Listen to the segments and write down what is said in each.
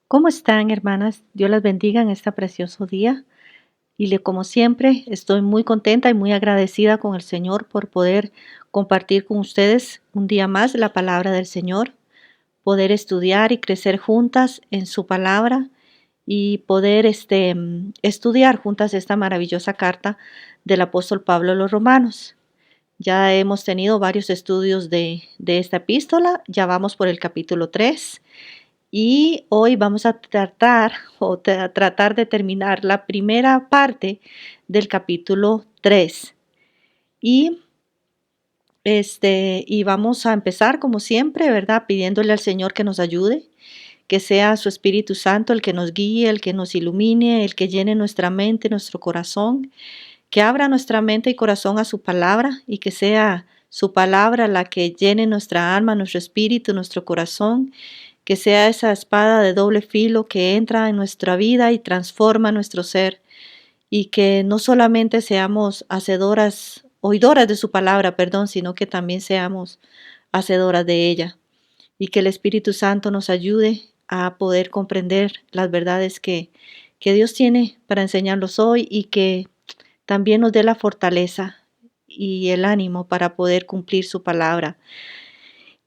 ¿Cómo están, hermanas? Dios las bendiga en este precioso día. Como siempre, estoy muy contenta y muy agradecida con el Señor por poder compartir con ustedes un día más la palabra del Señor, poder estudiar y crecer juntas en su palabra y poder estudiar juntas esta maravillosa carta del apóstol Pablo a los Romanos. Ya hemos tenido varios estudios de esta epístola, ya vamos por el capítulo 3. Y hoy vamos a tratar de terminar la primera parte del capítulo 3. Y, y vamos a empezar como siempre, ¿verdad? Pidiéndole al Señor que nos ayude, que sea su Espíritu Santo el que nos guíe, el que nos ilumine, el que llene nuestra mente, nuestro corazón, que abra nuestra mente y corazón a su palabra y que sea su palabra la que llene nuestra alma, nuestro espíritu, nuestro corazón, que sea esa espada de doble filo que entra en nuestra vida y transforma nuestro ser y que no solamente seamos oidoras de su palabra, sino que también seamos hacedoras de ella y que el Espíritu Santo nos ayude a poder comprender las verdades que Dios tiene para enseñarnos hoy y que también nos dé la fortaleza y el ánimo para poder cumplir su palabra.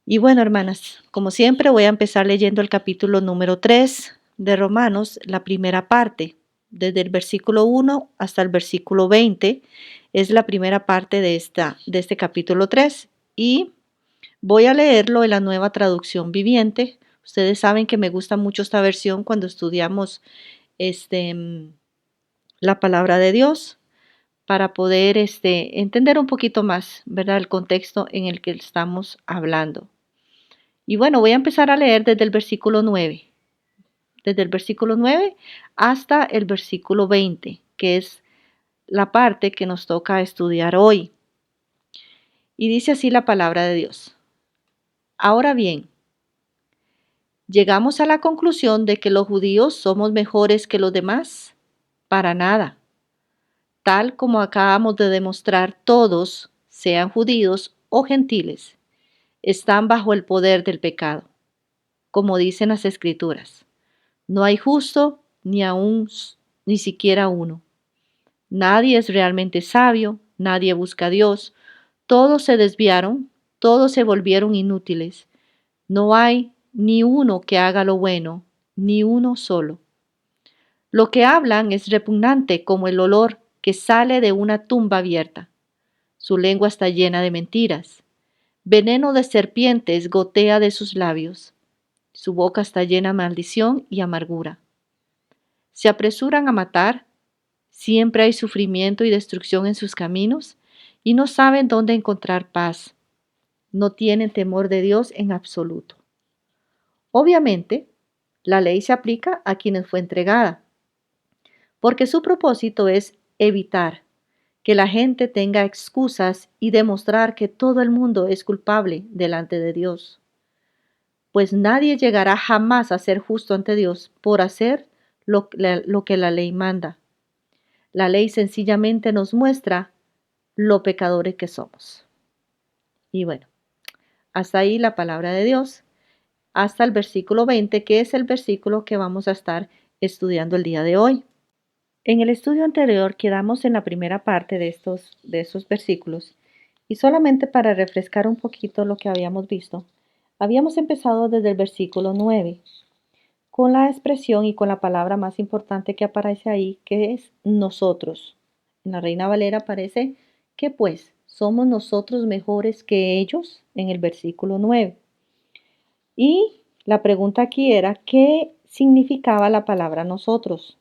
Y bueno, hermanas, como siempre voy a empezar leyendo el capítulo número 3 de Romanos, la primera parte, desde el versículo 1 hasta el versículo 20, es la primera parte de este capítulo 3 y voy a leerlo en la Nueva Traducción Viviente. Ustedes saben que me gusta mucho esta versión cuando estudiamos la palabra de Dios para poder entender un poquito más, ¿verdad?, el contexto en el que estamos hablando. Y bueno, voy a empezar a leer desde el versículo 9 hasta el versículo 20, que es la parte que nos toca estudiar hoy. Y dice así la palabra de Dios. Ahora bien, ¿llegamos a la conclusión de que los judíos somos mejores que los demás? Para nada. Tal como acabamos de demostrar, todos, sean judíos o gentiles, están bajo el poder del pecado, como dicen las Escrituras. No hay justo ni siquiera uno. Nadie es realmente sabio, nadie busca a Dios. Todos se desviaron, todos se volvieron inútiles. No hay ni uno que haga lo bueno, ni uno solo. Lo que hablan es repugnante como el olor que sale de una tumba abierta. Su lengua está llena de mentiras. Veneno de serpientes gotea de sus labios. Su boca está llena de maldición y amargura. Se apresuran a matar, siempre hay sufrimiento y destrucción en sus caminos, y no saben dónde encontrar paz. No tienen temor de Dios en absoluto. Obviamente, la ley se aplica a quienes fue entregada, porque su propósito es evitar que la gente tenga excusas y demostrar que todo el mundo es culpable delante de Dios. Pues nadie llegará jamás a ser justo ante Dios por hacer lo que la ley manda. La ley sencillamente nos muestra lo pecadores que somos. Y bueno, hasta ahí la palabra de Dios, hasta el versículo 20, que es el versículo que vamos a estar estudiando el día de hoy. En el estudio anterior quedamos en la primera parte de esos versículos y solamente para refrescar un poquito lo que habíamos visto, habíamos empezado desde el versículo 9 con la expresión y con la palabra más importante que aparece ahí, que es nosotros. En la Reina Valera aparece que pues somos nosotros mejores que ellos en el versículo 9. Y la pregunta aquí era, ¿qué significaba la palabra nosotros?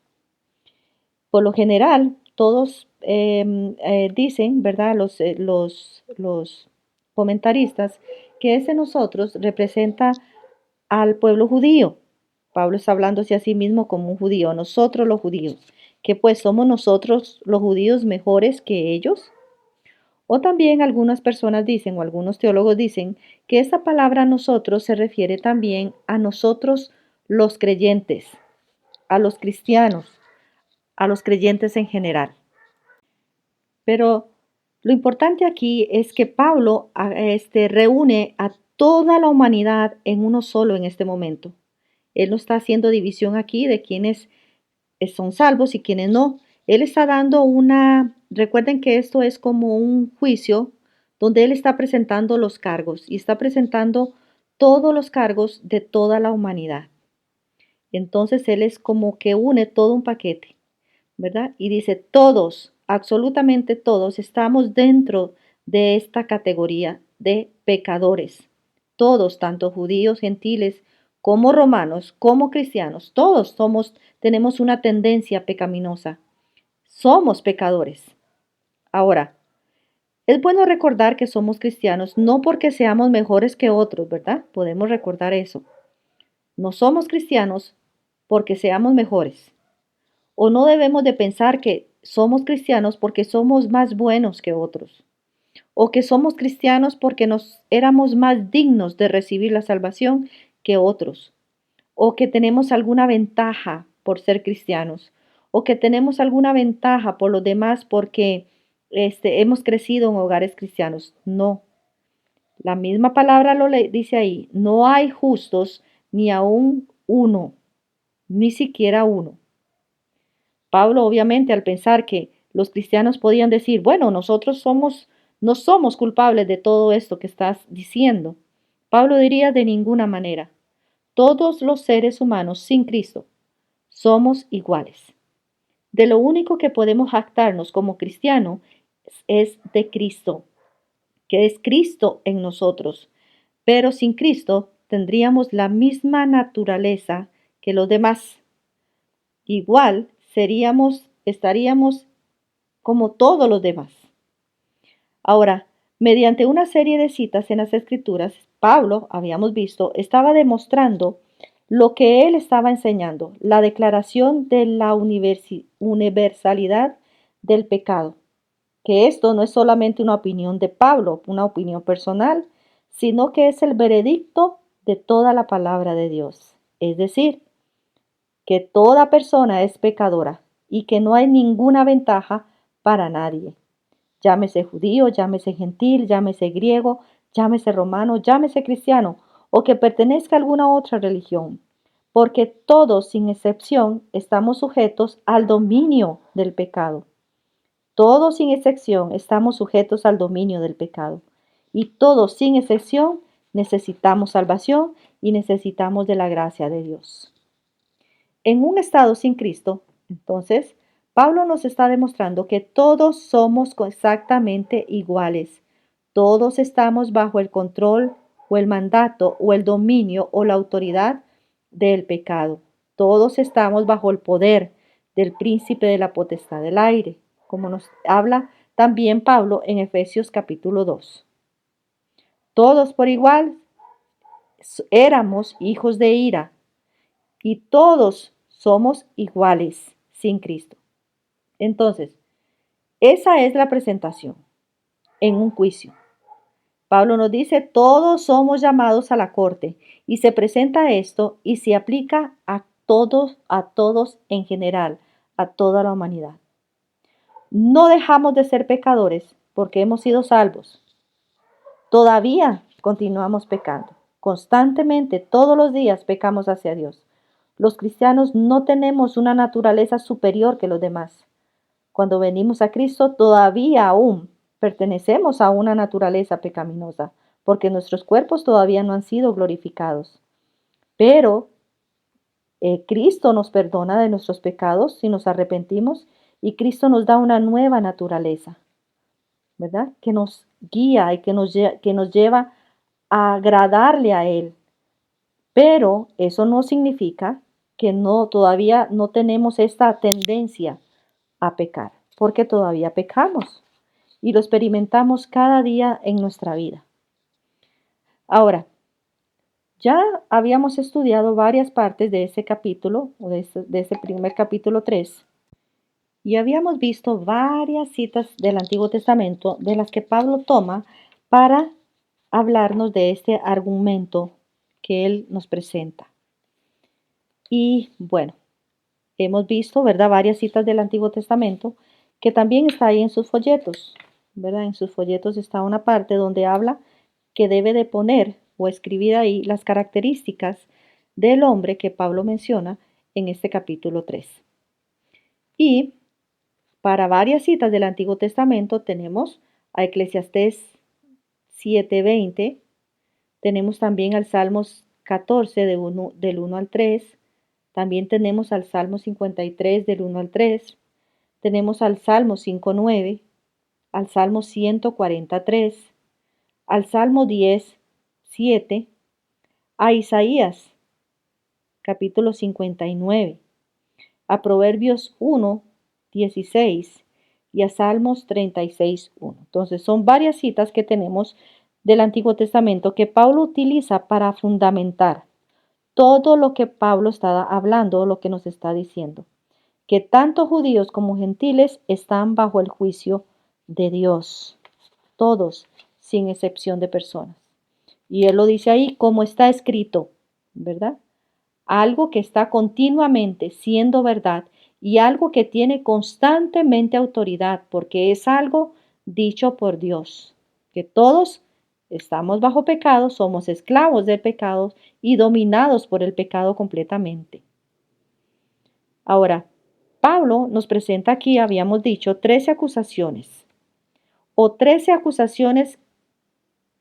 Por lo general, todos dicen, ¿verdad? Los comentaristas, que ese nosotros representa al pueblo judío. Pablo está hablándose a sí mismo como un judío, nosotros los judíos, que pues somos nosotros los judíos mejores que ellos. O también algunas personas dicen, o algunos teólogos dicen, que esta palabra nosotros se refiere también a nosotros los creyentes, a los cristianos, a los creyentes en general. Pero lo importante aquí es que Pablo reúne a toda la humanidad en uno solo en este momento. Él no está haciendo división aquí de quienes son salvos y quienes no. Él está dando recuerden que esto es como un juicio donde él está presentando los cargos y está presentando todos los cargos de toda la humanidad. Entonces él es como que une todo un paquete, ¿verdad? Y dice, todos, absolutamente todos, estamos dentro de esta categoría de pecadores. Todos, tanto judíos, gentiles, como romanos, como cristianos, todos tenemos una tendencia pecaminosa. Somos pecadores. Ahora, es bueno recordar que somos cristianos no porque seamos mejores que otros, ¿verdad? Podemos recordar eso. No somos cristianos porque seamos mejores. O no debemos de pensar que somos cristianos porque somos más buenos que otros. O que somos cristianos porque nos éramos más dignos de recibir la salvación que otros. O que tenemos alguna ventaja por ser cristianos. O que tenemos alguna ventaja por los demás porque hemos crecido en hogares cristianos. No. La misma palabra dice ahí. No hay justos ni aún uno. Ni siquiera uno. Pablo, obviamente, al pensar que los cristianos podían decir, bueno, no somos culpables de todo esto que estás diciendo. Pablo diría de ninguna manera. Todos los seres humanos sin Cristo somos iguales. De lo único que podemos jactarnos como cristiano es de Cristo, que es Cristo en nosotros. Pero sin Cristo tendríamos la misma naturaleza que los demás. Igual estaríamos como todos los demás. Ahora, mediante una serie de citas en las Escrituras, Pablo, habíamos visto, estaba demostrando lo que él estaba enseñando, la declaración de la universalidad del pecado, que esto no es solamente una opinión de Pablo, una opinión personal, sino que es el veredicto de toda la palabra de Dios. Es decir, que toda persona es pecadora y que no hay ninguna ventaja para nadie. Llámese judío, llámese gentil, llámese griego, llámese romano, llámese cristiano o que pertenezca a alguna otra religión. Porque todos, sin excepción, estamos sujetos al dominio del pecado. Todos, sin excepción, estamos sujetos al dominio del pecado. Y todos, sin excepción, necesitamos salvación y necesitamos de la gracia de Dios. En un estado sin Cristo, entonces, Pablo nos está demostrando que todos somos exactamente iguales. Todos estamos bajo el control o el mandato o el dominio o la autoridad del pecado. Todos estamos bajo el poder del príncipe de la potestad del aire, como nos habla también Pablo en Efesios capítulo 2. Todos por igual éramos hijos de ira, y todos somos iguales sin Cristo. Entonces, esa es la presentación en un juicio. Pablo nos dice, todos somos llamados a la corte y se presenta esto y se aplica a todos en general, a toda la humanidad. No dejamos de ser pecadores porque hemos sido salvos. Todavía continuamos pecando. Constantemente, todos los días pecamos hacia Dios. Los cristianos no tenemos una naturaleza superior que los demás. Cuando venimos a Cristo, todavía aún pertenecemos a una naturaleza pecaminosa, porque nuestros cuerpos todavía no han sido glorificados. Pero Cristo nos perdona de nuestros pecados si nos arrepentimos y Cristo nos da una nueva naturaleza, ¿verdad? Que nos guía y que nos lleva a agradarle a Él. Pero eso no significa que todavía no tenemos esta tendencia a pecar, porque todavía pecamos y lo experimentamos cada día en nuestra vida. Ahora, ya habíamos estudiado varias partes de ese capítulo, o de ese primer capítulo 3, y habíamos visto varias citas del Antiguo Testamento de las que Pablo toma para hablarnos de este argumento que él nos presenta. Y bueno, hemos visto, ¿verdad?, varias citas del Antiguo Testamento que también está ahí en sus folletos, ¿verdad? En sus folletos está una parte donde habla que debe de poner o escribir ahí las características del hombre que Pablo menciona en este capítulo 3. Y para varias citas del Antiguo Testamento tenemos a Eclesiastés 7:20, tenemos también al Salmos 14 del 1 al 3, también tenemos al Salmo 53 del 1 al 3, tenemos al Salmo 5:9, al Salmo 143, al Salmo 10:7, a Isaías capítulo 59, a Proverbios 1:16 y a Salmos 36:1. Entonces son varias citas que tenemos del Antiguo Testamento que Pablo utiliza para fundamentar todo lo que Pablo está hablando, lo que nos está diciendo, que tanto judíos como gentiles están bajo el juicio de Dios, todos, sin excepción de personas. Y él lo dice ahí como está escrito, ¿verdad? Algo que está continuamente siendo verdad y algo que tiene constantemente autoridad, porque es algo dicho por Dios, que todos estamos bajo pecado, somos esclavos del pecado y dominados por el pecado completamente. Ahora, Pablo nos presenta aquí, habíamos dicho, 13 acusaciones o 13 acusaciones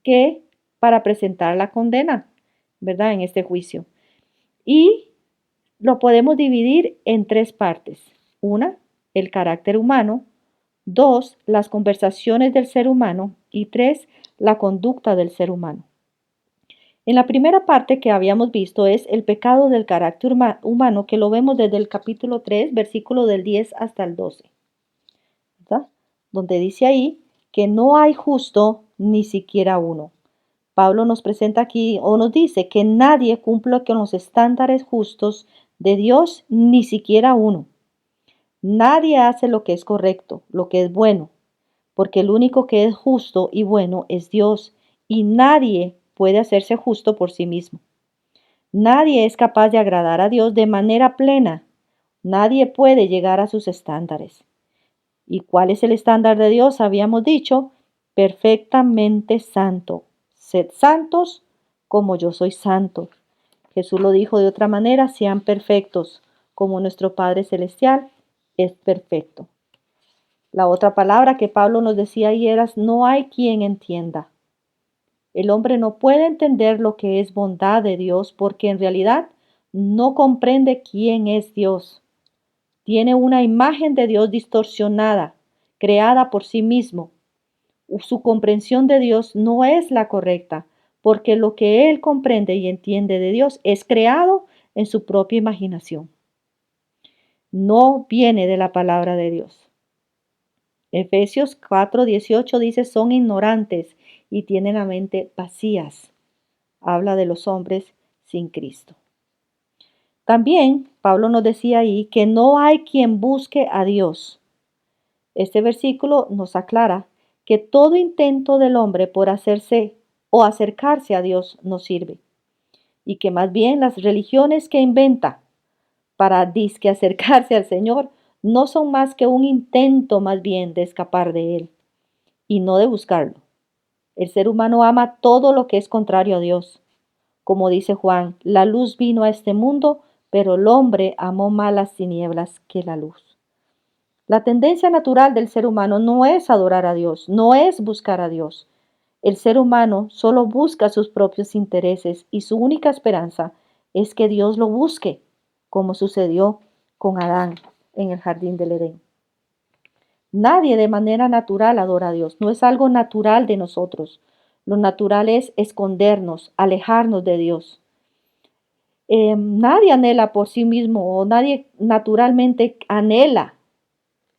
que para presentar la condena, ¿verdad? En este juicio. Y lo podemos dividir en tres partes. Una, el carácter humano. Dos, las conversaciones del ser humano. Y tres, la conducta del ser humano. En la primera parte que habíamos visto es el pecado del carácter humano, que lo vemos desde el capítulo 3, versículo del 10 hasta el 12, ¿verdad? Donde dice ahí que no hay justo ni siquiera uno. Pablo nos presenta aquí o nos dice que nadie cumple con los estándares justos de Dios, ni siquiera uno. Nadie hace lo que es correcto, lo que es bueno, porque el único que es justo y bueno es Dios, y nadie puede hacerse justo por sí mismo. Nadie es capaz de agradar a Dios de manera plena. Nadie puede llegar a sus estándares. ¿Y cuál es el estándar de Dios? Habíamos dicho, perfectamente santo. Sed santos como yo soy santo. Jesús lo dijo de otra manera, sean perfectos como nuestro Padre Celestial es perfecto. La otra palabra que Pablo nos decía ahí era, no hay quien entienda. El hombre no puede entender lo que es bondad de Dios porque en realidad no comprende quién es Dios. Tiene una imagen de Dios distorsionada, creada por sí mismo. Su comprensión de Dios no es la correcta, porque lo que él comprende y entiende de Dios es creado en su propia imaginación. No viene de la palabra de Dios. Efesios 4:18 dice, son ignorantes y tienen la mente vacías. Habla de los hombres sin Cristo. También Pablo nos decía ahí que no hay quien busque a Dios. Este versículo nos aclara que todo intento del hombre por hacerse o acercarse a Dios no sirve, y que más bien las religiones que inventa para disque acercarse al Señor no son más que un intento más bien de escapar de Él y no de buscarlo. El ser humano ama todo lo que es contrario a Dios. Como dice Juan, la luz vino a este mundo, pero el hombre amó más las tinieblas que la luz. La tendencia natural del ser humano no es adorar a Dios, no es buscar a Dios. El ser humano solo busca sus propios intereses y su única esperanza es que Dios lo busque, como sucedió con Adán en el jardín del Edén. Nadie de manera natural adora a Dios, no es algo natural de nosotros. Lo natural es escondernos, alejarnos de Dios. Nadie anhela por sí mismo o nadie naturalmente anhela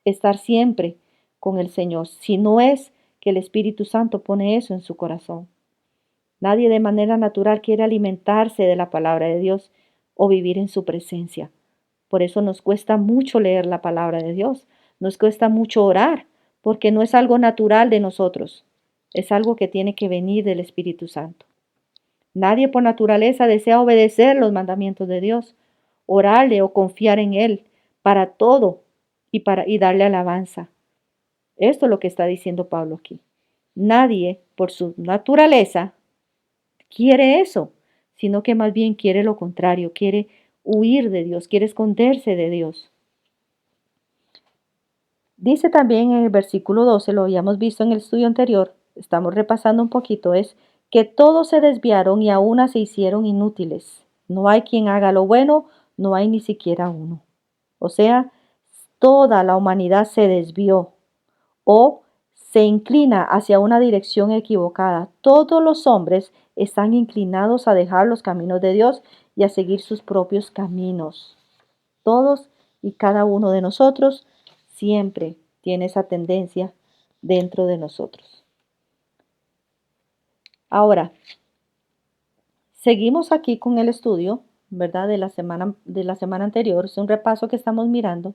estar siempre con el Señor, si no es que el Espíritu Santo pone eso en su corazón. Nadie de manera natural quiere alimentarse de la palabra de Dios o vivir en su presencia. Por eso nos cuesta mucho leer la palabra de Dios, nos cuesta mucho orar, porque no es algo natural de nosotros, es algo que tiene que venir del Espíritu Santo. Nadie por naturaleza desea obedecer los mandamientos de Dios, orarle o confiar en Él para todo y darle alabanza. Esto es lo que está diciendo Pablo aquí. Nadie por su naturaleza quiere eso, sino que más bien quiere lo contrario, quiere huir de Dios, quiere esconderse de Dios. Dice también en el versículo 12, lo habíamos visto en el estudio anterior, estamos repasando un poquito, es que todos se desviaron y a una se hicieron inútiles. No hay quien haga lo bueno, no hay ni siquiera uno. O sea, toda la humanidad se desvió o se inclina hacia una dirección equivocada. Todos los hombres están inclinados a dejar los caminos de Dios y a seguir sus propios caminos. Todos y cada uno de nosotros siempre tiene esa tendencia dentro de nosotros. Ahora, seguimos aquí con el estudio, ¿verdad? De la semana anterior. Es un repaso que estamos mirando.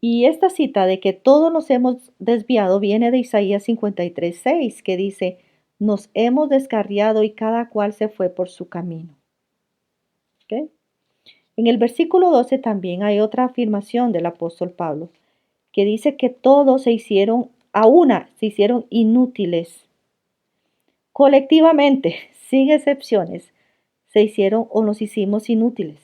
Y esta cita de que todos nos hemos desviado viene de Isaías 53:6, que dice, nos hemos descarriado y cada cual se fue por su camino. ¿Ok? En el versículo 12 también hay otra afirmación del apóstol Pablo, que dice que todos se hicieron, se hicieron inútiles. Colectivamente, sin excepciones, se hicieron o nos hicimos inútiles.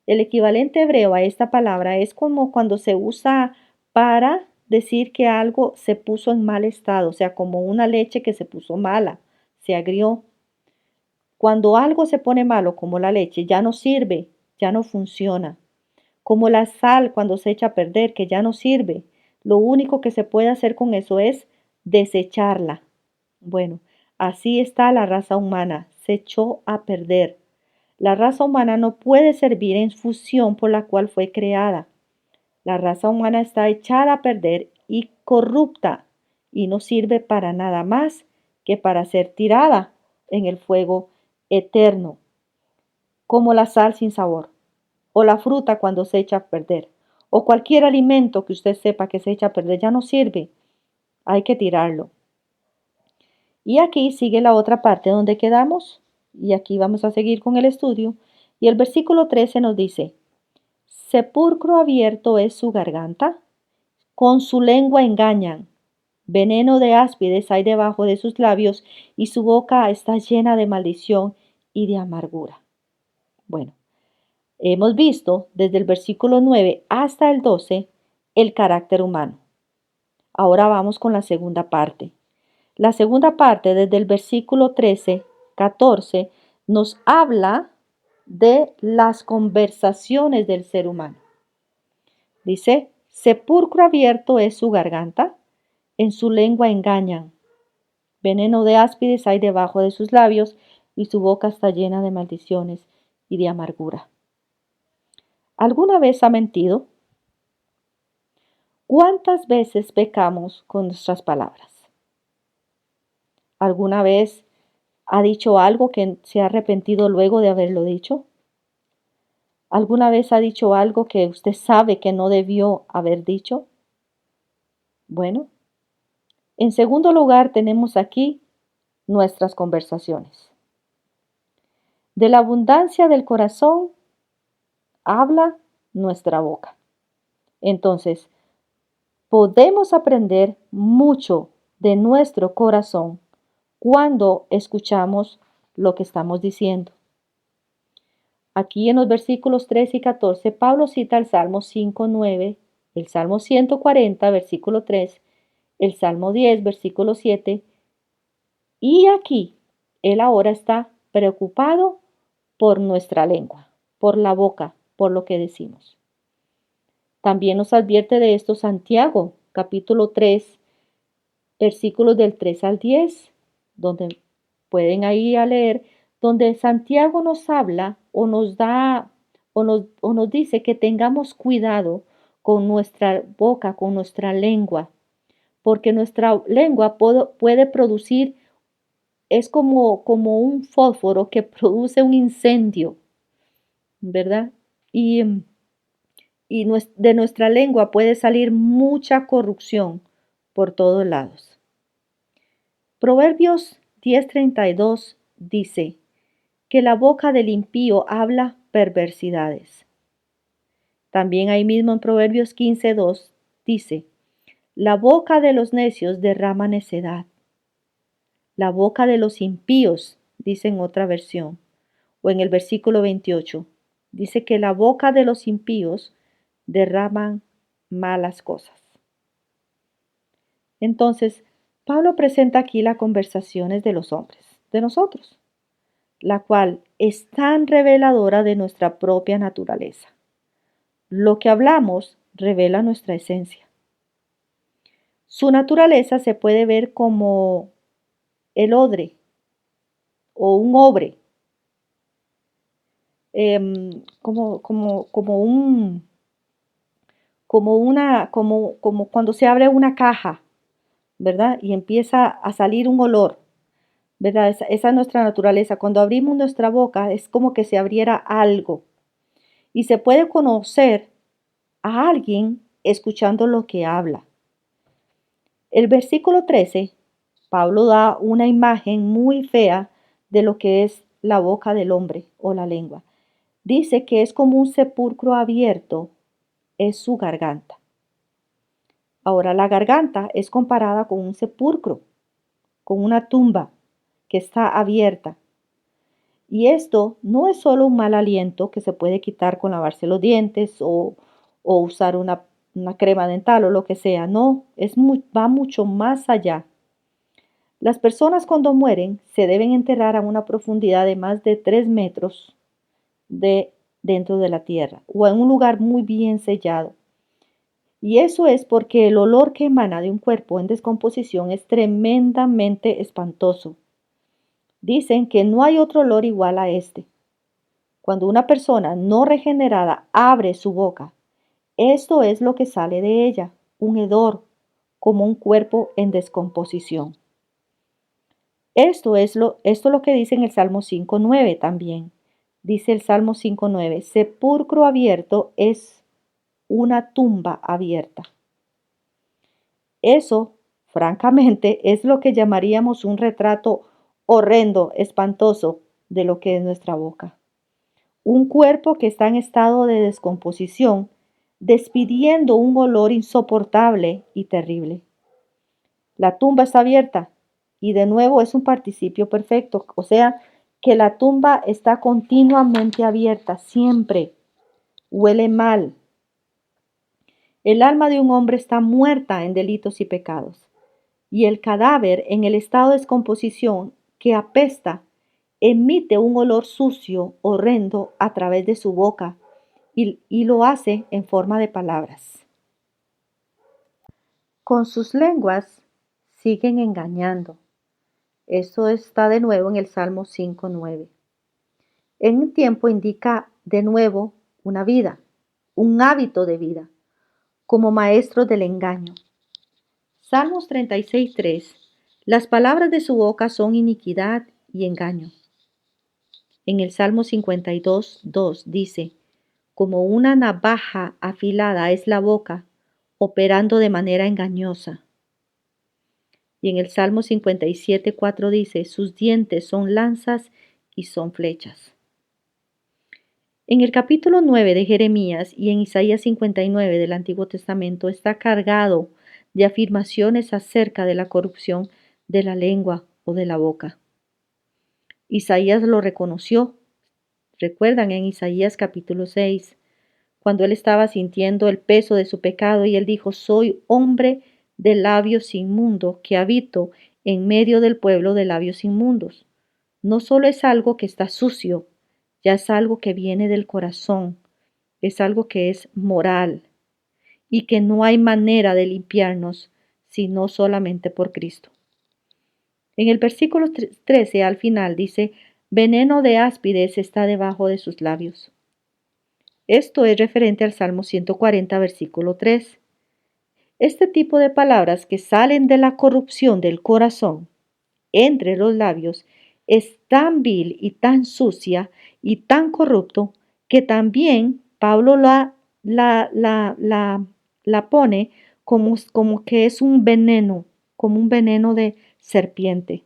El equivalente hebreo a esta palabra es como cuando se usa para decir que algo se puso en mal estado, o sea, como una leche que se puso mala, se agrió. Cuando algo se pone malo, como la leche, ya no sirve, ya no funciona. Como la sal cuando se echa a perder, que ya no sirve. Lo único que se puede hacer con eso es desecharla. Bueno, así está la raza humana, se echó a perder. La raza humana no puede servir en función por la cual fue creada. La raza humana está echada a perder y corrupta y no sirve para nada más que para ser tirada en el fuego eterno, como la sal sin sabor, o la fruta cuando se echa a perder, o cualquier alimento que usted sepa que se echa a perder, ya no sirve, hay que tirarlo. Y aquí sigue la otra parte donde quedamos, y aquí vamos a seguir con el estudio, y el versículo 13 nos dice, sepulcro abierto es su garganta, con su lengua engañan, veneno de áspides hay debajo de sus labios, y su boca está llena de maldición y de amargura. Bueno, hemos visto desde el versículo 9 hasta el 12 el carácter humano. Ahora vamos con la segunda parte. La segunda parte, desde el versículo 13, 14, nos habla de las conversaciones del ser humano. Dice, sepulcro abierto es su garganta, en su lengua engañan, veneno de áspides hay debajo de sus labios, y su boca está llena de maldiciones y de amargura. ¿Alguna vez ha mentido? ¿Cuántas veces pecamos con nuestras palabras? ¿Alguna vez ha dicho algo que se ha arrepentido luego de haberlo dicho? ¿Alguna vez ha dicho algo que usted sabe que no debió haber dicho? Bueno, en segundo lugar tenemos aquí nuestras conversaciones. De la abundancia del corazón habla nuestra boca. Entonces, podemos aprender mucho de nuestro corazón cuando escuchamos lo que estamos diciendo. Aquí en los versículos 13 y 14, Pablo cita el Salmo 5:9, el Salmo 140, versículo 3, el Salmo 10, versículo 7, y aquí él ahora está preocupado por nuestra lengua, por la boca, por lo que decimos. También nos advierte de esto Santiago, capítulo 3, versículos del 3 al 10, donde pueden ahí a leer, donde Santiago nos habla o nos da o nos dice que tengamos cuidado con nuestra boca, con nuestra lengua, porque nuestra lengua puede producir, es como un fósforo que produce un incendio, ¿verdad? Y de nuestra lengua puede salir mucha corrupción por todos lados. Proverbios 10:32 dice que la boca del impío habla perversidades. También ahí mismo en Proverbios 15:2 dice, la boca de los necios derrama necedad. La boca de los impíos, dice en otra versión, O en el versículo 28, dice que la boca de los impíos derraman malas cosas. Entonces, Pablo presenta aquí las conversaciones de los hombres, de nosotros, la cual es tan reveladora de nuestra propia naturaleza. Lo que hablamos revela nuestra esencia. Su naturaleza se puede ver como el odre o un obre, como cuando se abre una caja, ¿verdad? Y empieza a salir un olor, ¿verdad? Esa es nuestra naturaleza. Cuando abrimos nuestra boca es como que se abriera algo y se puede conocer a alguien escuchando lo que habla. El versículo 13, Pablo da una imagen muy fea de lo que es la boca del hombre o la lengua. Dice que es como un sepulcro abierto, es su garganta. Ahora, la garganta es comparada con un sepulcro, con una tumba que está abierta. Y esto no es solo un mal aliento que se puede quitar con lavarse los dientes o usar una crema dental o lo que sea. No, va mucho más allá. Las personas cuando mueren se deben enterrar a una profundidad de más de 3 metros dentro de la tierra o en un lugar muy bien sellado. Y eso es porque el olor que emana de un cuerpo en descomposición es tremendamente espantoso. Dicen que no hay otro olor igual a este. Cuando una persona no regenerada abre su boca, esto es lo que sale de ella, un hedor, como un cuerpo en descomposición. Esto es lo que dice en el Salmo 5.9 también. Dice el Salmo 5.9, sepulcro abierto es una tumba abierta. Eso, francamente, es lo que llamaríamos un retrato horrendo, espantoso de lo que es nuestra boca. Un cuerpo que está en estado de descomposición, despidiendo un olor insoportable y terrible. La tumba está abierta y de nuevo es un participio perfecto, o sea, que la tumba está continuamente abierta, siempre. Huele mal. El alma de un hombre está muerta en delitos y pecados, y el cadáver en el estado de descomposición que apesta emite un olor sucio, horrendo a través de su boca y lo hace en forma de palabras. Con sus lenguas siguen engañando. Esto está de nuevo en el Salmo 5.9. En un tiempo indica de nuevo una vida, un hábito de vida, como maestros del engaño. Salmos 36.3. Las palabras de su boca son iniquidad y engaño. En el Salmo 52.2 dice, como una navaja afilada es la boca, operando de manera engañosa. Y en el Salmo 57.4 dice, sus dientes son lanzas y son flechas. En el capítulo 9 de Jeremías y en Isaías 59 del Antiguo Testamento está cargado de afirmaciones acerca de la corrupción de la lengua o de la boca. Isaías lo reconoció. Recuerdan en Isaías capítulo 6, cuando él estaba sintiendo el peso de su pecado y él dijo, soy hombre de labios inmundos que habito en medio del pueblo de labios inmundos. No solo es algo que está sucio, ya es algo que viene del corazón, es algo que es moral y que no hay manera de limpiarnos sino solamente por Cristo. En el versículo 13 al final dice, veneno de áspides está debajo de sus labios. Esto es referente al Salmo 140, versículo 3. Este tipo de palabras que salen de la corrupción del corazón entre los labios es tan vil y tan sucia y tan corrupto que también Pablo la pone como que es un veneno, como un veneno de serpiente.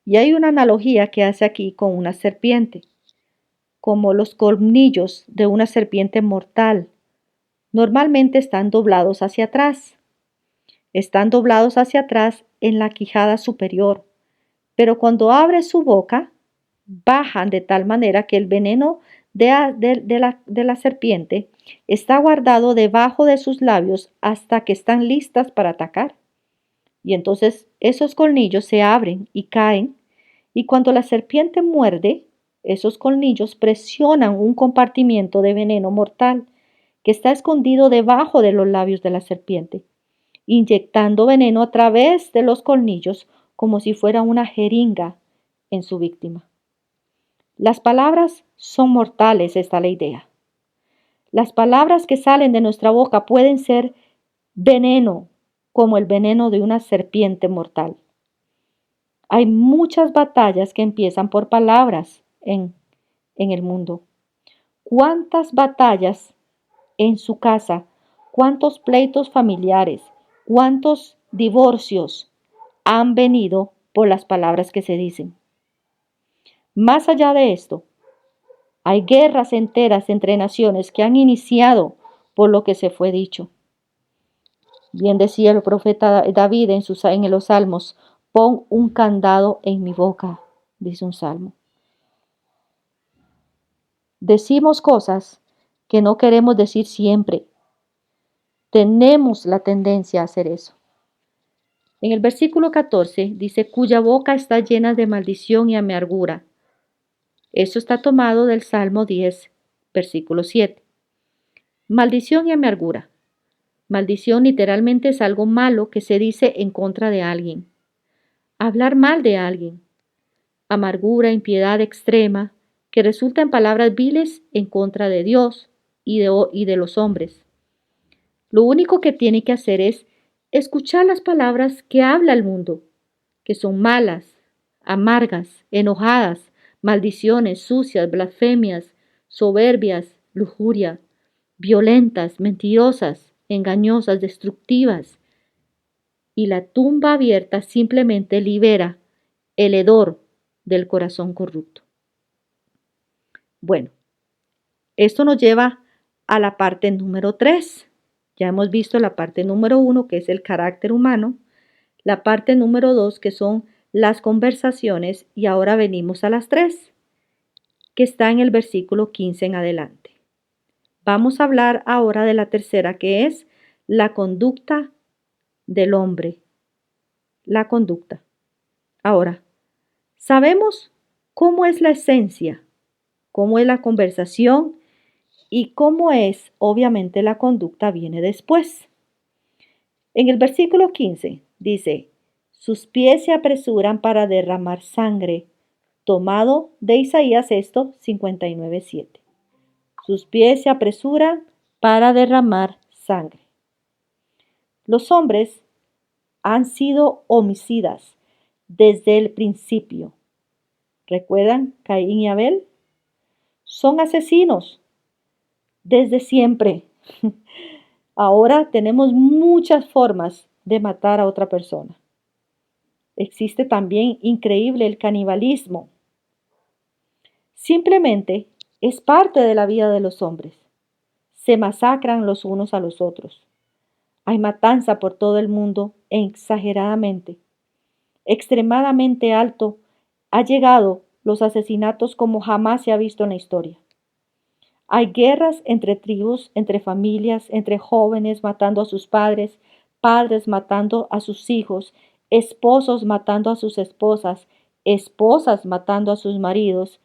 Y hay una analogía que hace aquí con una serpiente, como los colmillos de una serpiente mortal. Normalmente están doblados hacia atrás. Están doblados hacia atrás en la quijada superior, pero cuando abre su boca, bajan de tal manera que el veneno de la serpiente está guardado debajo de sus labios hasta que están listas para atacar. Y entonces esos colmillos se abren y caen, y cuando la serpiente muerde, esos colmillos presionan un compartimiento de veneno mortal que está escondido debajo de los labios de la serpiente, inyectando veneno a través de los colmillos como si fuera una jeringa en su víctima. Las palabras son mortales, esta es la idea. Las palabras que salen de nuestra boca pueden ser veneno, como el veneno de una serpiente mortal. Hay muchas batallas que empiezan por palabras en el mundo. ¿Cuántas batallas en su casa? ¿Cuántos pleitos familiares? ¿Cuántos divorcios han venido por las palabras que se dicen? Más allá de esto, hay guerras enteras entre naciones que han iniciado por lo que se fue dicho. Bien decía el profeta David en los salmos, pon un candado en mi boca, dice un salmo. Decimos cosas que no queremos decir siempre. Tenemos la tendencia a hacer eso. En el versículo 14 dice, cuya boca está llena de maldición y amargura. Eso está tomado del Salmo 10, versículo 7. Maldición y amargura. Maldición literalmente es algo malo que se dice en contra de alguien. Hablar mal de alguien. Amargura, impiedad extrema, que resulta en palabras viles en contra de Dios y de los hombres. Lo único que tiene que hacer es escuchar las palabras que habla el mundo, que son malas, amargas, enojadas, maldiciones, sucias, blasfemias, soberbias, lujuria, violentas, mentirosas, engañosas, destructivas. Y la tumba abierta simplemente libera el hedor del corazón corrupto. Bueno, esto nos lleva a la parte número 3. Ya hemos visto la parte número 1, que es el carácter humano, la parte número 2, que son las conversaciones, y ahora venimos a las 3, que está en el versículo 15 en adelante. Vamos a hablar ahora de la tercera, que es la conducta del hombre. La conducta. Ahora, sabemos cómo es la esencia, cómo es la conversación y cómo es, obviamente, la conducta viene después. En el versículo 15 dice, sus pies se apresuran para derramar sangre, tomado de Isaías esto 59:7. Sus pies se apresuran para derramar sangre. Los hombres han sido homicidas desde el principio. ¿Recuerdan Caín y Abel? Son asesinos desde siempre. Ahora tenemos muchas formas de matar a otra persona. Existe también increíble el canibalismo. Simplemente es parte de la vida de los hombres. Se masacran los unos a los otros. Hay matanza por todo el mundo exageradamente. Extremadamente alto ha llegado los asesinatos como jamás se ha visto en la historia. Hay guerras entre tribus, entre familias, entre jóvenes matando a sus padres, padres matando a sus hijos, esposos matando a sus esposas, esposas matando a sus maridos,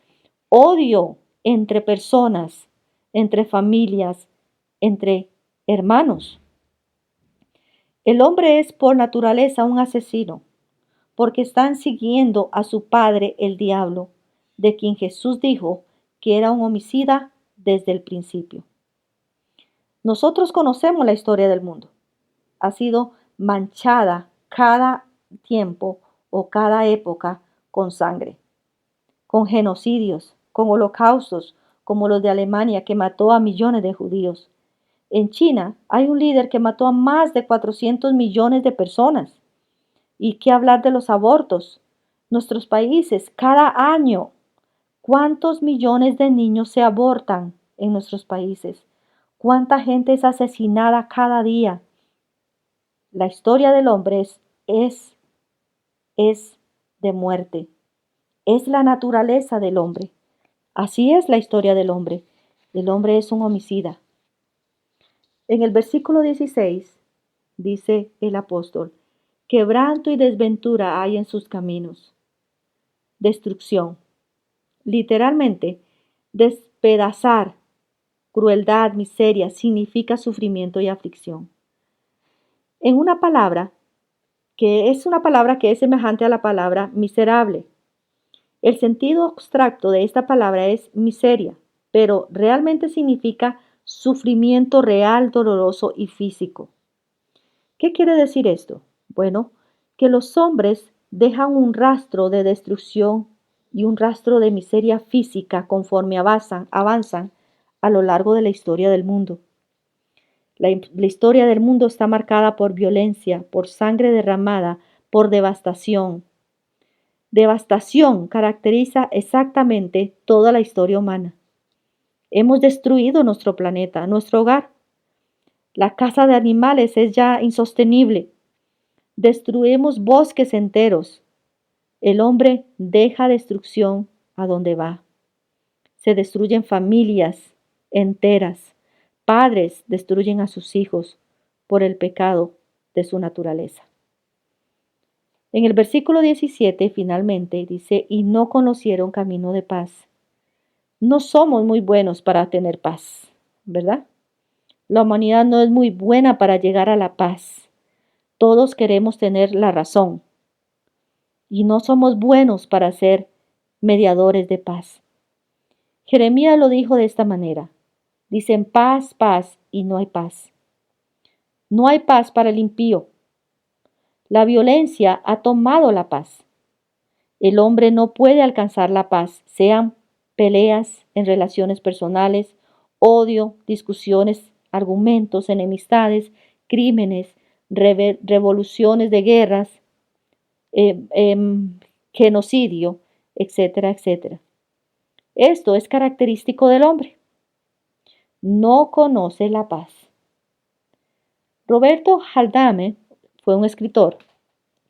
odio entre personas, entre familias, entre hermanos. El hombre es por naturaleza un asesino, porque están siguiendo a su padre el diablo, de quien Jesús dijo que era un homicida desde el principio. Nosotros conocemos la historia del mundo. Ha sido manchada cada tiempo o cada época con sangre, con genocidios, con holocaustos, como los de Alemania que mató a millones de judíos. En China hay un líder que mató a más de 400 millones de personas. ¿Y qué hablar de los abortos? Nuestros países, cada año, ¿cuántos millones de niños se abortan en nuestros países? ¿Cuánta gente es asesinada cada día? La historia del hombre es de muerte. Es la naturaleza del hombre. Así es la historia del hombre. El hombre es un homicida. En el versículo 16 dice el apóstol, quebranto y desventura hay en sus caminos. Destrucción. Literalmente, despedazar, crueldad, miseria, significa sufrimiento y aflicción. En una palabra, que es una palabra que es semejante a la palabra miserable. El sentido abstracto de esta palabra es miseria, pero realmente significa sufrimiento real, doloroso y físico. ¿Qué quiere decir esto? Bueno, que los hombres dejan un rastro de destrucción y un rastro de miseria física conforme avanzan a lo largo de la historia del mundo. La historia del mundo está marcada por violencia, por sangre derramada, por devastación. Devastación caracteriza exactamente toda la historia humana. Hemos destruido nuestro planeta, nuestro hogar. La caza de animales es ya insostenible. Destruimos bosques enteros. El hombre deja destrucción a donde va. Se destruyen familias enteras. Padres destruyen a sus hijos por el pecado de su naturaleza. En el versículo 17 finalmente dice, y no conocieron camino de paz. No somos muy buenos para tener paz, ¿verdad? La humanidad no es muy buena para llegar a la paz. Todos queremos tener la razón y no somos buenos para ser mediadores de paz. Jeremías lo dijo de esta manera. Dicen paz, paz y no hay paz. No hay paz para el impío. La violencia ha tomado la paz. El hombre no puede alcanzar la paz, sean peleas en relaciones personales, odio, discusiones, argumentos, enemistades, crímenes, revoluciones de guerras, genocidio, etcétera, etcétera. Esto es característico del hombre. No conoce la paz. Roberto Haldane fue un escritor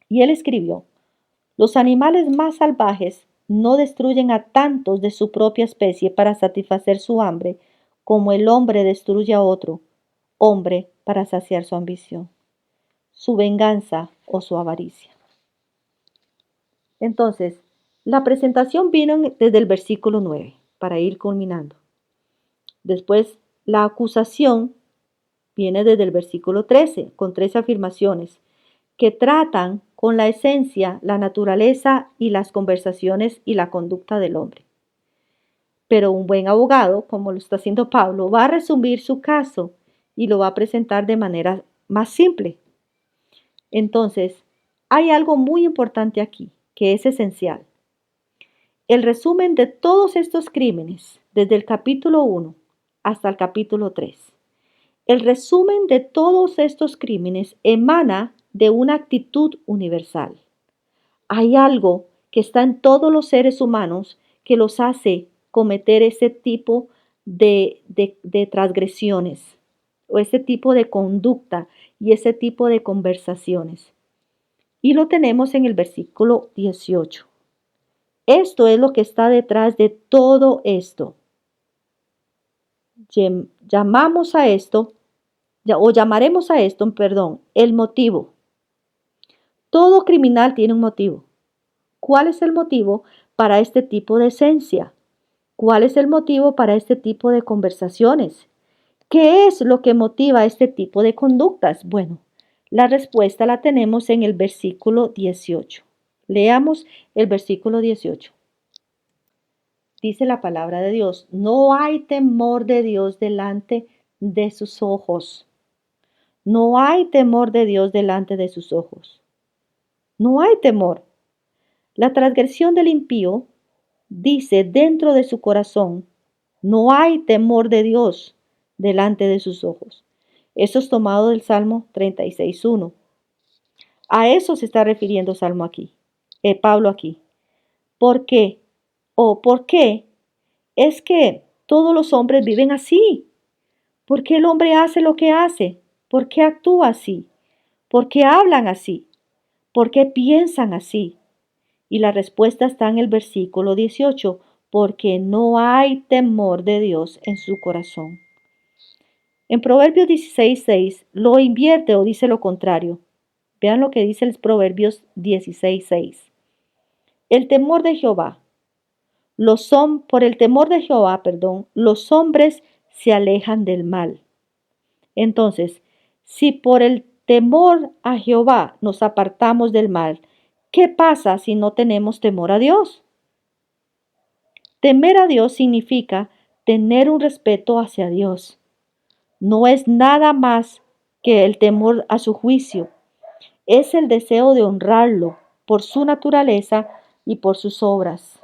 y él escribió, los animales más salvajes no destruyen a tantos de su propia especie para satisfacer su hambre como el hombre destruye a otro hombre para saciar su ambición, su venganza o su avaricia. Entonces, la presentación vino desde el versículo 9 para ir culminando. Después, la acusación viene desde el versículo 13 con 3 afirmaciones que tratan con la esencia, la naturaleza y las conversaciones y la conducta del hombre. Pero un buen abogado, como lo está haciendo Pablo, va a resumir su caso y lo va a presentar de manera más simple. Entonces, hay algo muy importante aquí, que es esencial. El resumen de todos estos crímenes, desde el capítulo 1 hasta el capítulo 3. El resumen de todos estos crímenes emana de una actitud universal. Hay algo que está en todos los seres humanos que los hace cometer ese tipo de transgresiones o ese tipo de conducta y ese tipo de conversaciones. Y lo tenemos en el versículo 18. Esto es lo que está detrás de todo esto. Llamamos a esto, o llamaremos a esto, el motivo. Todo criminal tiene un motivo. ¿Cuál es el motivo para este tipo de esencia? ¿Cuál es el motivo para este tipo de conversaciones? ¿Qué es lo que motiva este tipo de conductas? Bueno, la respuesta la tenemos en el versículo 18. Leamos el versículo 18. Dice la palabra de Dios, no hay temor de Dios delante de sus ojos. No hay temor de Dios delante de sus ojos. No hay temor. La transgresión del impío dice dentro de su corazón, no hay temor de Dios delante de sus ojos. Eso es tomado del Salmo 36:1. A eso se está refiriendo Pablo aquí. ¿Por qué? ¿Por qué? Es que todos los hombres viven así. ¿Por qué el hombre hace lo que hace? ¿Por qué actúa así? ¿Por qué hablan así? ¿Por qué piensan así? Y la respuesta está en el versículo 18, porque no hay temor de Dios en su corazón. En Proverbios 16:6 lo invierte o dice lo contrario. Vean lo que dice el Proverbios 16:6. El temor de Jehová. Por el temor de Jehová, los hombres se alejan del mal. Entonces, si por el temor a Jehová nos apartamos del mal, ¿qué pasa si no tenemos temor a Dios? Temer a Dios significa tener un respeto hacia Dios. No es nada más que el temor a su juicio. Es el deseo de honrarlo por su naturaleza y por sus obras.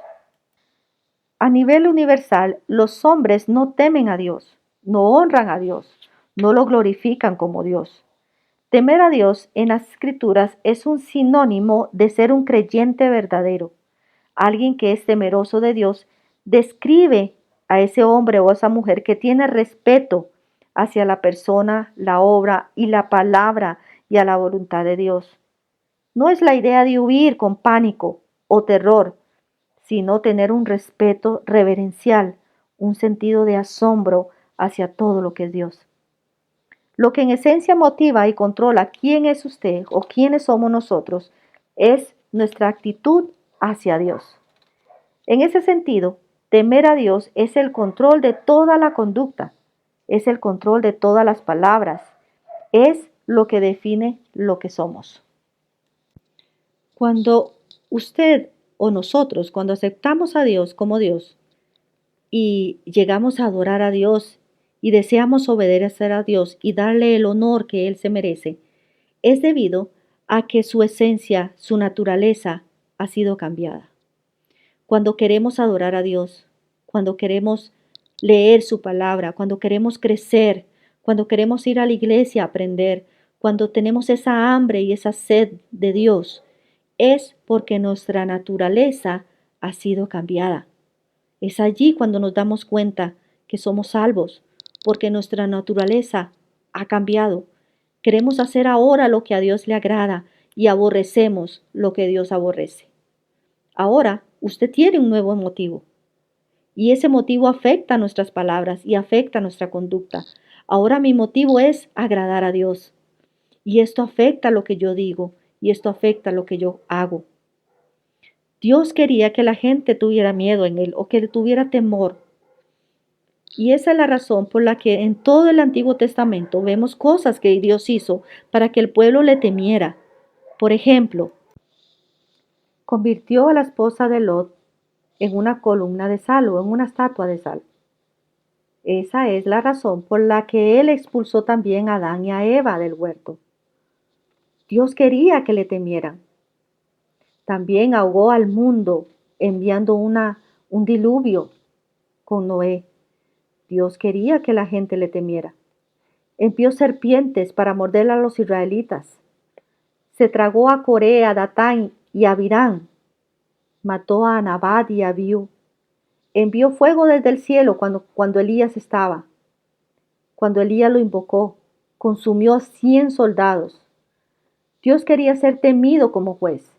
A nivel universal, los hombres no temen a Dios, no honran a Dios, no lo glorifican como Dios. Temer a Dios en las Escrituras es un sinónimo de ser un creyente verdadero. Alguien que es temeroso de Dios describe a ese hombre o a esa mujer que tiene respeto hacia la persona, la obra y la palabra y a la voluntad de Dios. No es la idea de huir con pánico o terror, sino tener un respeto reverencial, un sentido de asombro hacia todo lo que es Dios. Lo que en esencia motiva y controla quién es usted o quiénes somos nosotros es nuestra actitud hacia Dios. En ese sentido, temer a Dios es el control de toda la conducta, es el control de todas las palabras, es lo que define lo que somos. Cuando usted o nosotros, cuando aceptamos a Dios como Dios y llegamos a adorar a Dios y deseamos obedecer a Dios y darle el honor que Él se merece, es debido a que su esencia, su naturaleza ha sido cambiada. Cuando queremos adorar a Dios, cuando queremos leer su palabra, cuando queremos crecer, cuando queremos ir a la iglesia a aprender, cuando tenemos esa hambre y esa sed de Dios, es porque nuestra naturaleza ha sido cambiada. Es allí cuando nos damos cuenta que somos salvos, porque nuestra naturaleza ha cambiado. Queremos hacer ahora lo que a Dios le agrada y aborrecemos lo que Dios aborrece. Ahora usted tiene un nuevo motivo y ese motivo afecta nuestras palabras y afecta nuestra conducta. Ahora mi motivo es agradar a Dios y esto afecta lo que yo digo y esto afecta lo que yo hago. Dios quería que la gente tuviera miedo en Él o que tuviera temor. Y esa es la razón por la que en todo el Antiguo Testamento vemos cosas que Dios hizo para que el pueblo le temiera. Por ejemplo, convirtió a la esposa de Lot en una columna de sal o en una estatua de sal. Esa es la razón por la que Él expulsó también a Adán y a Eva del huerto. Dios quería que le temieran. También ahogó al mundo enviando un diluvio con Noé. Dios quería que la gente le temiera. Envió serpientes para morder a los israelitas. Se tragó a Coré, a Datán y a Abirán. Mató a Nabat y a Abiú. Envió fuego desde el cielo cuando Elías estaba. Cuando Elías lo invocó, consumió a 100 soldados. Dios quería ser temido como juez.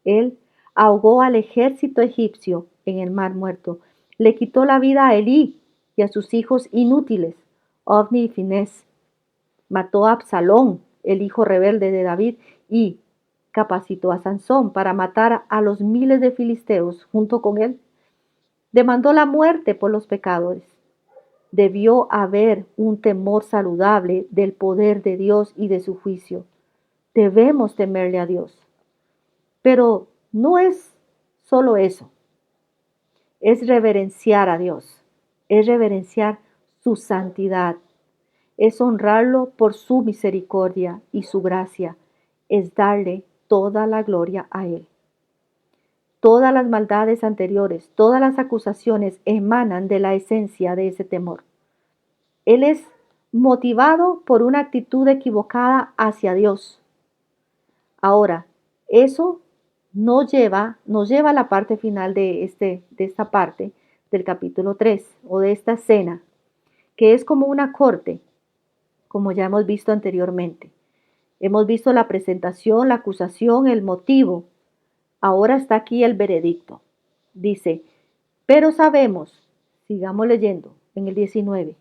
Él ahogó al ejército egipcio en el mar muerto. Le quitó la vida a Elí y a sus hijos inútiles, Ofni y Finés. Mató a Absalón, el hijo rebelde de David, y capacitó a Sansón para matar a los miles de filisteos junto con él. Demandó la muerte por los pecadores. Debió haber un temor saludable del poder de Dios y de su juicio. Debemos temerle a Dios. Pero no es solo eso. Es reverenciar a Dios. Es reverenciar su santidad. Es honrarlo por su misericordia y su gracia. Es darle toda la gloria a Él. Todas las maldades anteriores, todas las acusaciones emanan de la esencia de ese temor. Él es motivado por una actitud equivocada hacia Dios. Ahora, eso nos lleva a la parte final de esta parte del capítulo 3 o de esta escena, que es como una corte, como ya hemos visto anteriormente. Hemos visto la presentación, la acusación, el motivo, Ahora está aquí el veredicto. Dice, pero sabemos, sigamos leyendo en el 19,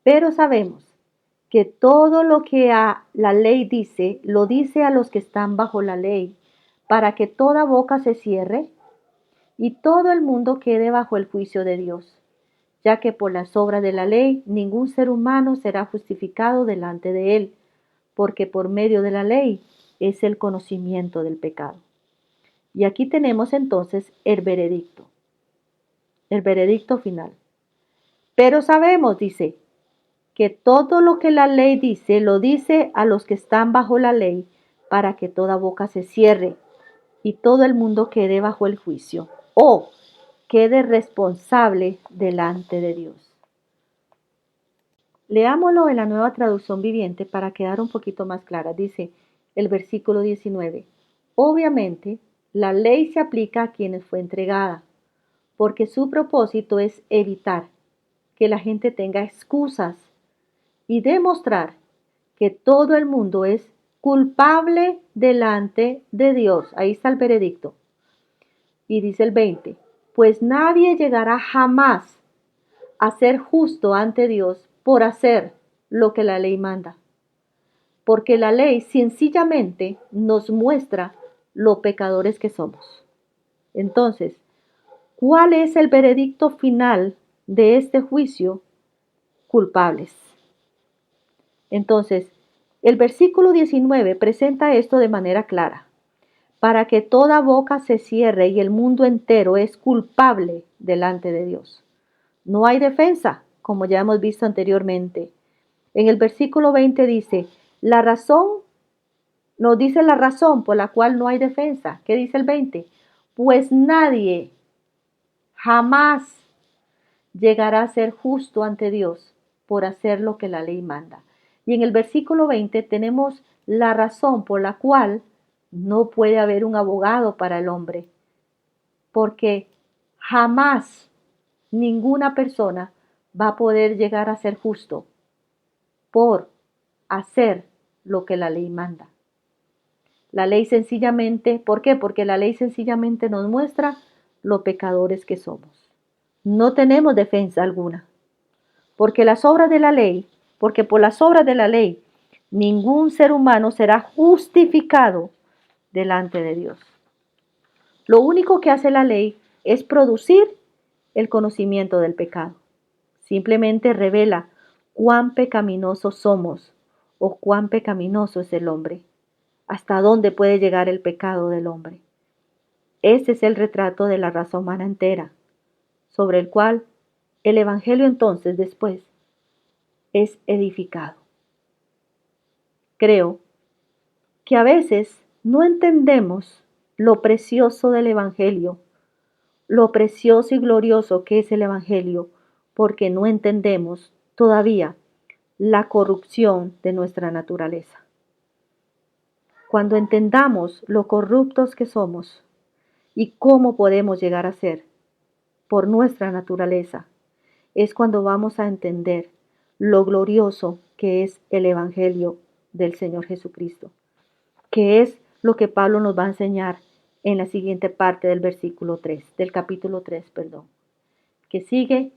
pero sabemos que todo lo que la ley dice, lo dice a los que están bajo la ley, para que toda boca se cierre y todo el mundo quede bajo el juicio de Dios, ya que por las obras de la ley ningún ser humano será justificado delante de él, porque por medio de la ley es el conocimiento del pecado. Y aquí tenemos entonces el veredicto final. Pero sabemos, dice, que todo lo que la ley dice, lo dice a los que están bajo la ley, para que toda boca se cierre y todo el mundo quede bajo el juicio, o quede responsable delante de Dios. Leámoslo en la Nueva Traducción Viviente para quedar un poquito más clara. Dice el versículo 19, obviamente, la ley se aplica a quienes fue entregada, porque su propósito es evitar que la gente tenga excusas y demostrar que todo el mundo es culpable delante de Dios. Ahí está el veredicto. Y dice el 20, pues nadie llegará jamás a ser justo ante Dios por hacer lo que la ley manda. Porque la ley sencillamente nos muestra lo pecadores que somos. Entonces, ¿cuál es el veredicto final de este juicio? Culpables. Entonces, el versículo 19 presenta esto de manera clara. Para que toda boca se cierre y el mundo entero es culpable delante de Dios. No hay defensa, como ya hemos visto anteriormente. En el versículo 20 dice, nos dice la razón por la cual no hay defensa. ¿Qué dice el 20? Pues nadie jamás llegará a ser justo ante Dios por hacer lo que la ley manda. Y en el versículo 20 tenemos la razón por la cual no puede haber un abogado para el hombre, porque jamás ninguna persona va a poder llegar a ser justo por hacer lo que la ley manda. La ley sencillamente, ¿por qué? Porque la ley sencillamente nos muestra lo pecadores que somos. No tenemos defensa alguna, porque las obras de la ley, porque por las obras de la ley, ningún ser humano será justificado delante de Dios. Lo único que hace la ley es producir el conocimiento del pecado. Simplemente revela cuán pecaminosos somos o cuán pecaminoso es el hombre, hasta dónde puede llegar el pecado del hombre. Ese es el retrato de la raza humana entera, sobre el cual el Evangelio entonces después es edificado. Creo que a veces no entendemos lo precioso del Evangelio, lo precioso y glorioso que es el Evangelio, porque no entendemos todavía la corrupción de nuestra naturaleza. Cuando entendamos lo corruptos que somos y cómo podemos llegar a ser por nuestra naturaleza, es cuando vamos a entender lo glorioso que es el Evangelio del Señor Jesucristo, que es lo que Pablo nos va a enseñar en la siguiente parte del versículo 3, del capítulo 3, perdón, que sigue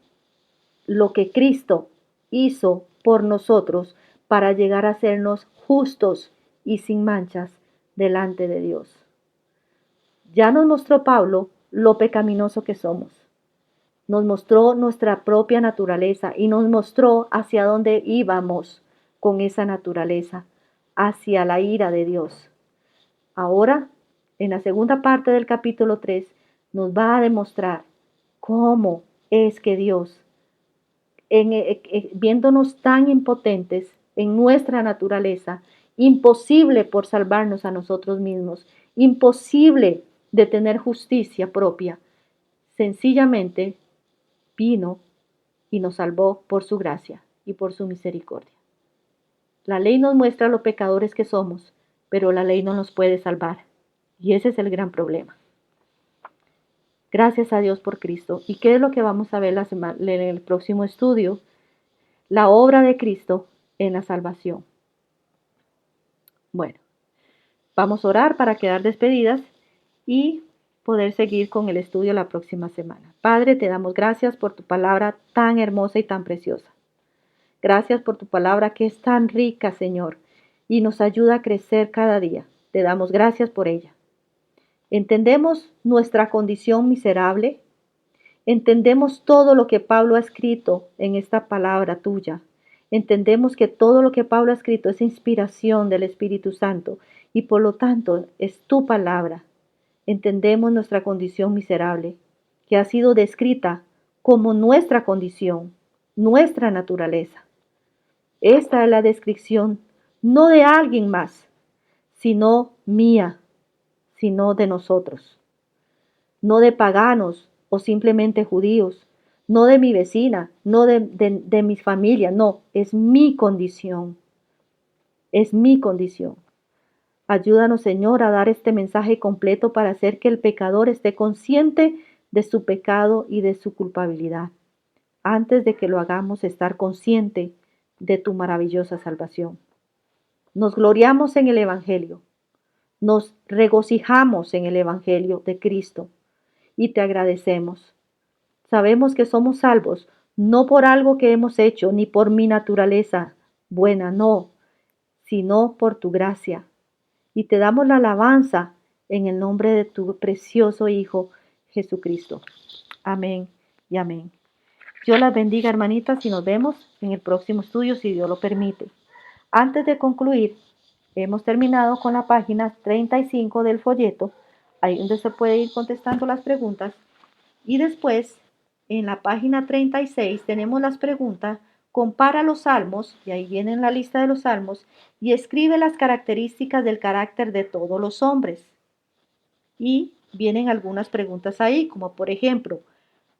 lo que Cristo hizo por nosotros para llegar a sernos justos y sin manchas delante de Dios. Ya nos mostró Pablo lo pecaminoso que somos. Nos mostró nuestra propia naturaleza y nos mostró hacia dónde íbamos con esa naturaleza, hacia la ira de Dios. Ahora, en la segunda parte del capítulo 3, nos va a demostrar cómo es que Dios, viéndonos tan impotentes en nuestra naturaleza, imposible por salvarnos a nosotros mismos, imposible de tener justicia propia, sencillamente vino y nos salvó por su gracia y por su misericordia. La ley nos muestra lo pecadores que somos, pero la ley no nos puede salvar. Y ese es el gran problema. Gracias a Dios por Cristo. ¿Y qué es lo que vamos a ver en el próximo estudio? La obra de Cristo en la salvación. Bueno, vamos a orar para quedar despedidas y poder seguir con el estudio la próxima semana. Padre, te damos gracias por tu palabra tan hermosa y tan preciosa. Gracias por tu palabra que es tan rica, Señor, y nos ayuda a crecer cada día. Te damos gracias por ella. Entendemos nuestra condición miserable. Entendemos todo lo que Pablo ha escrito en esta palabra tuya. Entendemos que todo lo que Pablo ha escrito es inspiración del Espíritu Santo y por lo tanto es tu palabra. Entendemos nuestra condición miserable, que ha sido descrita como nuestra condición, nuestra naturaleza. Esta es la descripción no de alguien más, sino mía, sino de nosotros. No de paganos o simplemente judíos, no de mi vecina, no de mi familia, no, es mi condición, es mi condición. Ayúdanos, Señor, a dar este mensaje completo para hacer que el pecador esté consciente de su pecado y de su culpabilidad. Antes de que lo hagamos, estar consciente de tu maravillosa salvación. Nos gloriamos en el Evangelio, nos regocijamos en el Evangelio de Cristo y te agradecemos. Sabemos que somos salvos, no por algo que hemos hecho, ni por mi naturaleza buena, no, sino por tu gracia. Y te damos la alabanza en el nombre de tu precioso Hijo Jesucristo. Amén y amén. Dios las bendiga, hermanitas, y nos vemos en el próximo estudio, si Dios lo permite. Antes de concluir, hemos terminado con la página 35 del folleto, ahí donde se puede ir contestando las preguntas. Y después, en la página 36, tenemos las preguntas. Compara los salmos, y ahí viene la lista de los salmos, y escribe las características del carácter de todos los hombres. Y vienen algunas preguntas ahí, como por ejemplo,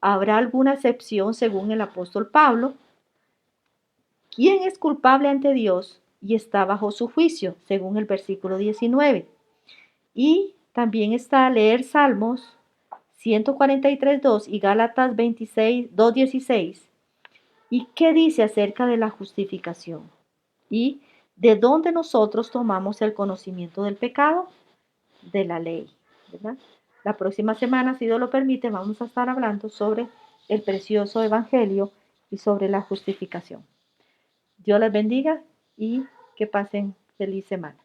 ¿habrá alguna excepción según el apóstol Pablo? ¿Quién es culpable ante Dios y está bajo su juicio? Según el versículo 19. Y también está leer Salmos 143.2 y Gálatas 2.16. ¿Y qué dice acerca de la justificación? ¿Y de dónde nosotros tomamos el conocimiento del pecado? De la ley, ¿verdad? La próxima semana, si Dios lo permite, vamos a estar hablando sobre el precioso evangelio y sobre la justificación. Dios les bendiga y que pasen feliz semana.